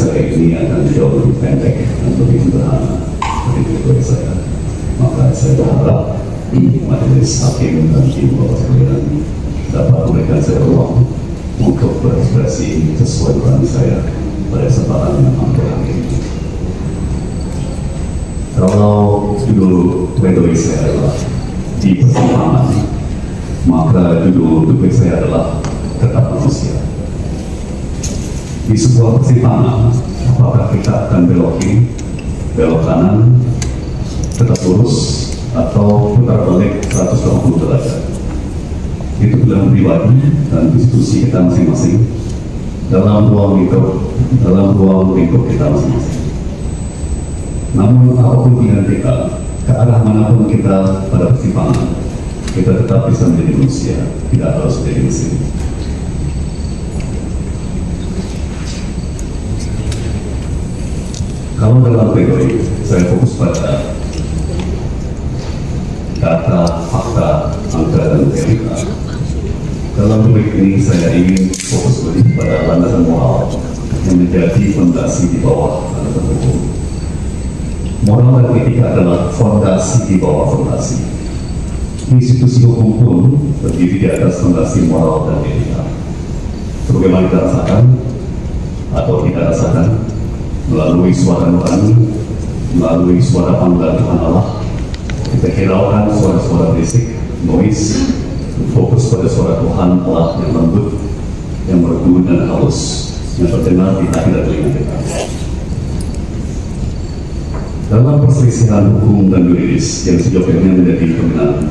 saya ini akan jauh lebih pendek dan lebih sederhana dari tujuan saya. Maka saya berharap majelis hakim dan tim bapak sekalian dapat memberikan saya ruang untuk berekspresi sesuai peran saya pada kesempatan yang amat ini. Kalau judul pledoi saya adalah di persimpangan, maka judul topik saya adalah tetap manusia. Di sebuah persimpangan, apakah kita akan belok kiri, belok kanan, tetap lurus, atau putar balik 180 derajat? Itu dalam pribadi dan institusi kita masing-masing, dalam ruang lingkup kita masing-masing. Namun apapun pilihan kita, ke arah manapun kita pada persimpangan, kita tetap bisa menjadi manusia, tidak harus menjadi mesin. Kalau dalam pledoi, saya fokus pada data, fakta, angka, dan teorika. Dalam topik ini saya ingin fokus lebih pada landasan moral yang menjadi fondasi di bawah landasan hukum. Moral dan etika adalah fondasi di bawah fondasi. Institusi hukum pun berdiri di atas fondasi moral dan etika. Sebagaimana kita rasakan atau tidak rasakan, melalui suara nurani, melalui suara panggilan Tuhan Allah, kita hiraukan suara-suara berisik, noise, fokus pada suara Tuhan Allah yang lembut, yang merdu dan halus, yang terdengar di hati dan telinga kita. Dalam perselisihan hukum dan yuridis yang sejauhnya menjadi dominan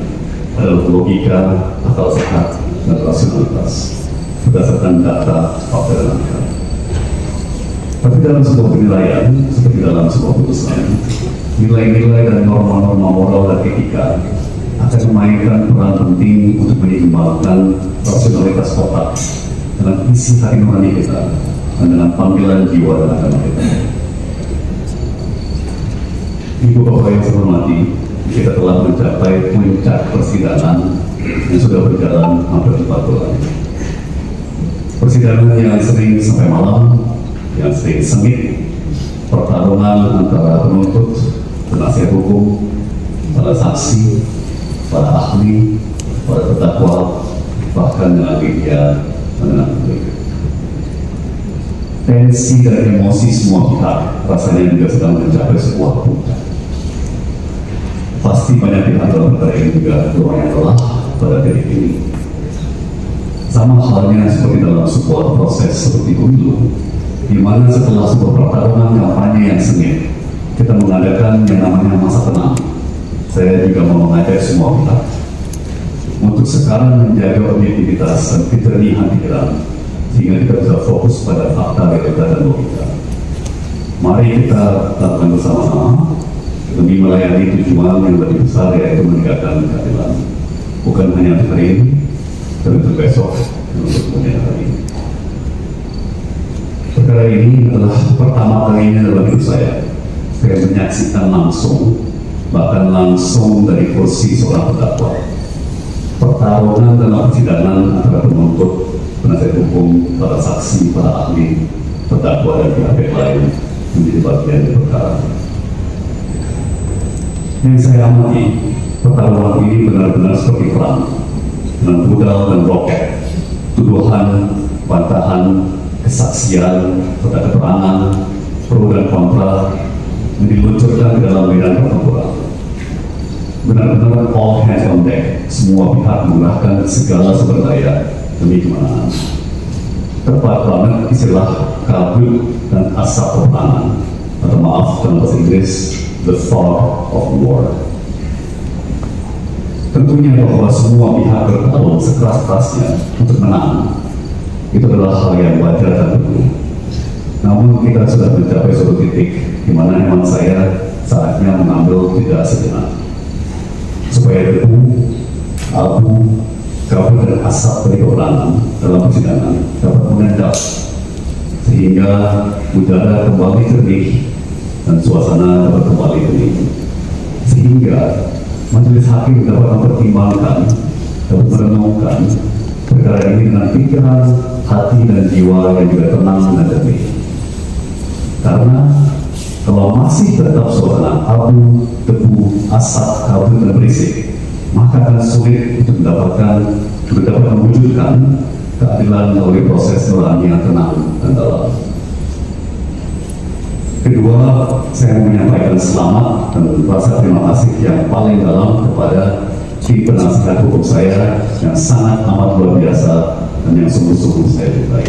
adalah logika, akal sehat, dan rasionalitas berdasarkan data, fakta, dan angka. Tapi dalam sebuah penilaian, seperti dalam sebuah putusan, nilai-nilai dan norma-norma moral dan etika akan memainkan peran penting untuk menyeimbangkan rasionalitas otak dengan isi hati nurani kita dan dengan panggilan jiwa dan agama kita. Ibu bapak yang saya hormati, kita telah mencapai puncak persidangan yang sudah berjalan hampir 4 bulan. Persidangan yang sering sampai malam, yang sering sengit, pertarungan antara penuntut, penasihat hukum, para saksi, para ahli, para terdakwa, bahkan dengan media dan dengan publik. Tensi dan emosi semua pihak rasanya juga sedang mencapai sebuah puncak. Pasti banyak pihak dalam perkara ini juga doanya telah pada titik ini. Sama halnya seperti dalam sebuah proses seperti pemilu, di mana setelah sebuah pertarungan kampanye yang sengit, kita mengadakan yang namanya masa tenang. Saya juga mau mengajak semua pihak untuk sekarang menjaga objektivitas dan kejernihan pikiran, sehingga kita bisa fokus pada fakta, realita, dan logika. Mari kita lakukan bersama-sama demi melayani tujuan yang lebih besar, yaitu menegakkan keadilan, bukan hanya untuk hari ini, tapi untuk besok dan untuk kemudian hari ini. Perkara ini adalah pertama kalinya dalam hidup saya menyaksikan langsung, bahkan langsung dari kursi seorang terdakwa, pertarungan dalam persidangan antara penuntut, penasihat hukum, para saksi, para ahli, terdakwa, dan pihak lain menjadi bagian dari perkara. Yang saya amati, pertarungan ini benar-benar seperti perang, dengan rudal dan roket, tuduhan, bantahan, kesaksian, serta keterangan, pro dan kontra, yang diluncurkan di dalam medan pertempuran. Benar-benar all hands on deck, semua pihak menggunakan segala sumber daya demi kemenangan. Tepat banget istilah kabut dan asap peperangan, atau maaf dalam bahasa Inggris, the fog of war. Tentunya bahwa semua pihak bertarung sekeras-kerasnya untuk menang, itu adalah hal yang wajar dan perlu. Namun kita sudah mencapai suatu titik di mana memang saya saatnya mengambil jeda sejenak, supaya debu, abu, kabut dan asap dari peperangan dalam persidangan dapat mengendap, sehingga udara kembali jernih dan suasana dapat kembali hening, sehingga majelis hakim dapat mempertimbangkan, dapat merenungkan perkara ini dengan pikiran, hati, dan jiwa yang juga tenang dan jernih. Karena kalau masih tetap suasana abu, debu, asap, kabut, dan berisik, maka akan sulit untuk dapat mewujudkan keadilan melalui proses nurani yang tenang dan dalam. Kedua, saya menyampaikan selamat dan rasa terima kasih yang paling dalam kepada tim penasihat hukum saya yang sangat amat luar biasa dan yang sungguh-sungguh saya cintai.